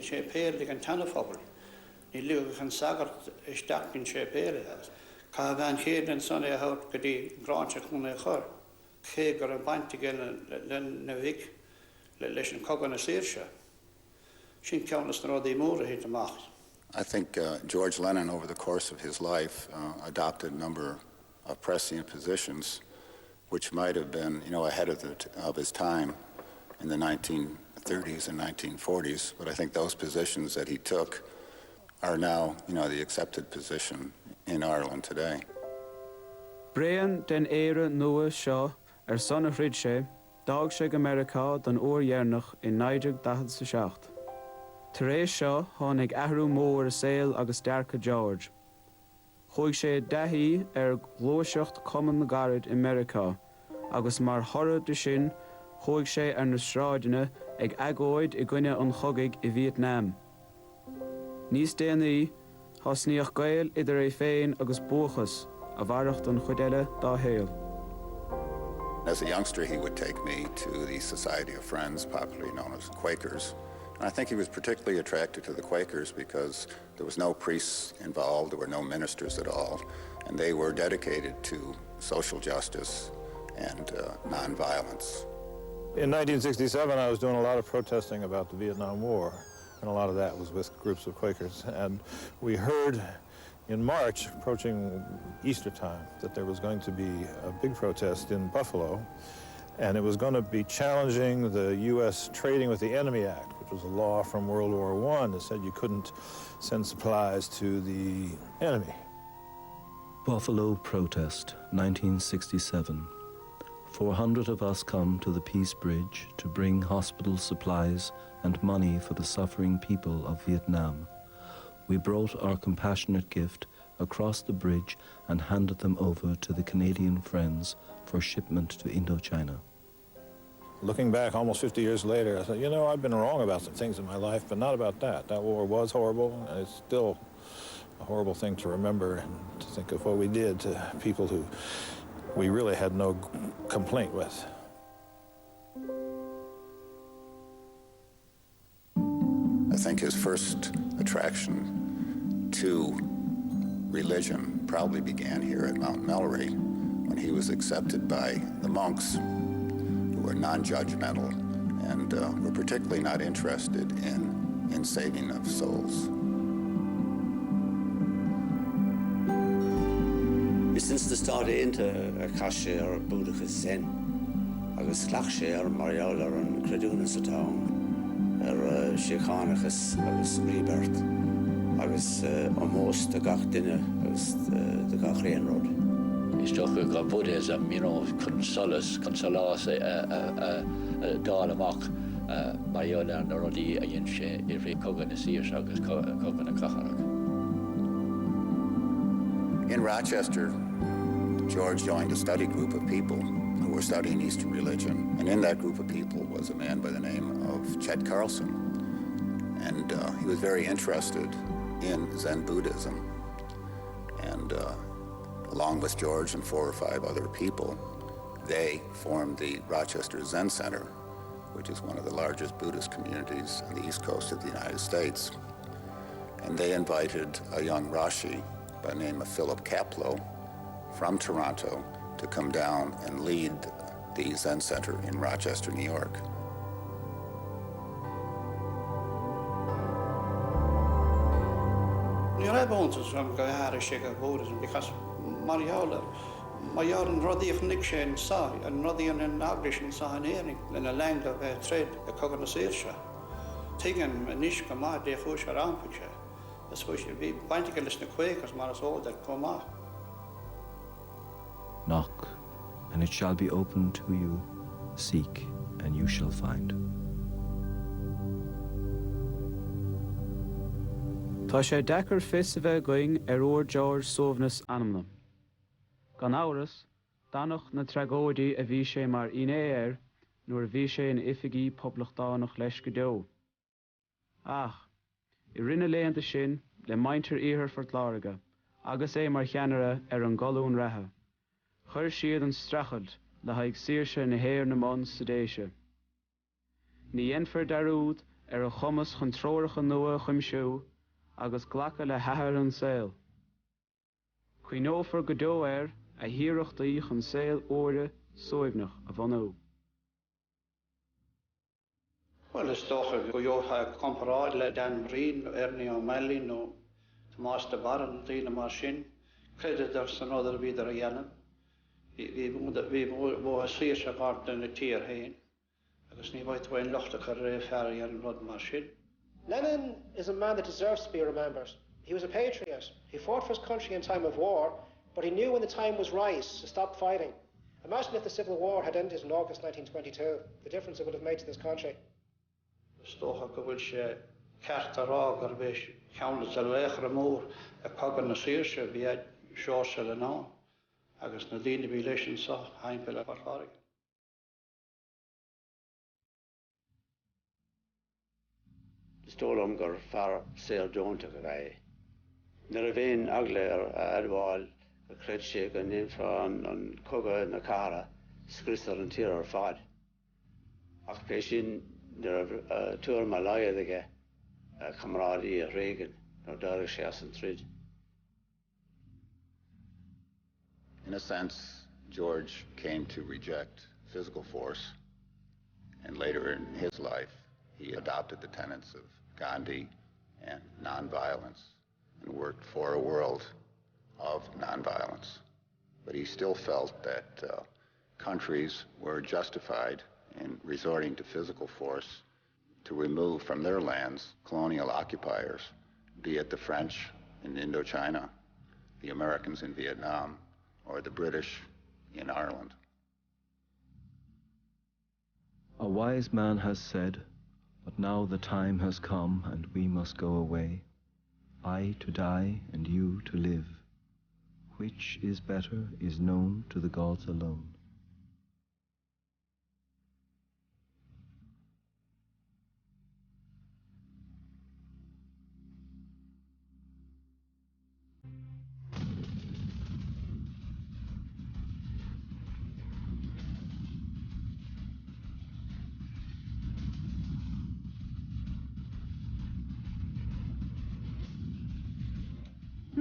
sé péirlig an tanafobal. Ní luach an sagart isteach in sé péirlig. Ca bhean chéad an son é haut go dtí gráinte chun é chur. Ché gur an bainte na bhic leis an cogadh na saoirse. Sin ceannas na rudaí móra hit amach. I think George Lennon, over the course of his life, adopted a number of prescient positions which might have been, ahead of his time in the 1930s and 1940s. But I think those positions that he took are now, the accepted position in Ireland today. Brian den éire nua seo son a chrid sé, dag sé go America don uairnach in 1947. Tar éis seo tháinig ahrú mór a Saol agus Dearca George. Chuaigh sé dehí glóiseacht Cumann na Garid in America, agus mar thora de sin chuaigh sé na sráideanna ag agóid I gcoinne an chogaigh I Vietnam. Níos déanaí thosníoch gael idir é féin agus buchas a bharacht an chuideile dá héal. As a youngster, he would take me to the Society of Friends, popularly known as Quakers. And I think he was particularly attracted to the Quakers because there was no priests involved, there were no ministers at all, and they were dedicated to social justice and nonviolence. In 1967, I was doing a lot of protesting about the Vietnam War, and a lot of that was with groups of Quakers. And we heard in March, approaching Easter time, that there was going to be a big protest in Buffalo, and it was going to be challenging the U.S. Trading with the Enemy Act, which was a law from World War I that said you couldn't send supplies to the enemy. Buffalo protest, 1967. 400 of us come to the Peace Bridge to bring hospital supplies and money for the suffering people of Vietnam. We brought our compassionate gift across the bridge and handed them over to the Canadian Friends for shipment to Indochina. Looking back almost 50 years later, I said, I've been wrong about some things in my life, but not about that. That war was horrible, and it's still a horrible thing to remember and to think of what we did to people who we really had no complaint with. I think his first attraction to religion probably began here at Mount Melleray when he was accepted by the monks who were non-judgmental and were particularly not interested in saving of souls. Since the start into Cache or Buddha Zen, agus Clache or Mariol or an Credunas at home. Síocháin agus rebirth agus almost the gach dinner agus the gach réanród. Isteach go Buddhism, chun solas dá amach Mariol an rodí a dhéon sé I bhí Cogadh na Saoirse agus Cogadh na Cacharach. In Rochester, George joined a study group of people who were studying Eastern religion, and in that group of people was a man by the name of Chet Carlson, and he was very interested in Zen Buddhism, and along with George and 4 or 5 other people, they formed the Rochester Zen Center, which is one of the largest Buddhist communities on the east coast of the United States, and they invited a young Rashi by the name of Philip Kaplow from Toronto to come down and lead the Zen Center in Rochester, New York. I want to go Buddhism because Mariol and Roddy Nick Shane saw and Roddy and Agrish saw an earring in a land of trade, the Cogadh na Saoirse. Taking a niche Comac de Fush around picture. That's what should be pointing to listen to Quakers, Marisol, that Comac. Knock, and it shall be opened to you. Seek, and you shall find. Tá sé dechar fis a bheith going Ór George Sovnas Anamna. Gan áras, danach na tragóidí a bhí sé mar iné nuair bhí sé in ifigí poblachtánaach leis go deo. Ach, I rinne léanta sin le maintir íthar fortláraga, agus é mar cheanara an golún ratha. Chur siad an strachad le haig saoirse na héir na món sa déise. Ní enfer darúd a chumas chun tróiricha nua chuim siú agus ghlacha le hathair an saoil. Cuinófar go dó a hiireachtaí chun saoil óire sóibnach a bhanó. Well, it's toch go joha comparáid le Dan Breen, Ernie O'Malley, no Tomás de Barron, Dina Marsin, creditor san other vidar a Yanan. Vi mo a Síocháin gart in a tier hain. Agus ní bhaid wain lochta char ferry an rod Marsin. Lennon is a man that deserves to be remembered. He was a patriot. He fought for his country in time of war, but he knew when the time was right to stop fighting. Imagine if the Civil War had ended in August 1922, the difference it would have made to this country. Stocha go bhfuil sé cearta rá gur bheith cheannas a léachar mór a cogadh na Síocháin bhí seo se le ná agus na daoine bhí leis an sa hainpil a farfárig. Stólam gur fear Saol George go bheith. Nar a bhéon agla ar adháil a creid sé go nimfra an Cogadh na cara scriosar an tír ar fad. Ach bé sin nar a túir má láiad aige camrádaí a réigean nó dáirigh sé as an tríd. In a sense, George came to reject physical force, and later in his life, he adopted the tenets of Gandhi and nonviolence and worked for a world of nonviolence. But he still felt that countries were justified in resorting to physical force to remove from their lands colonial occupiers, be it the French in Indochina, the Americans in Vietnam, or the British in Ireland. A wise man has said, but now the time has come and we must go away. I to die and you to live. Which is better is known to the gods alone.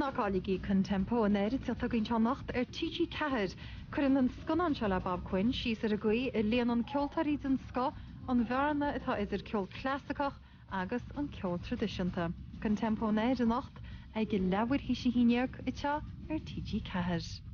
Nácálaigh contemporanéir tugann teannacht TG4 chuann an sconan se le Bob Quinn síos ar a gcuí I líon an ceoltarí den sco an bhearna atá idir ceol clásicach agus an ceol tradiisianta. Contemporanéir an nacht ag go leabhar hí sé híneag ite TG4.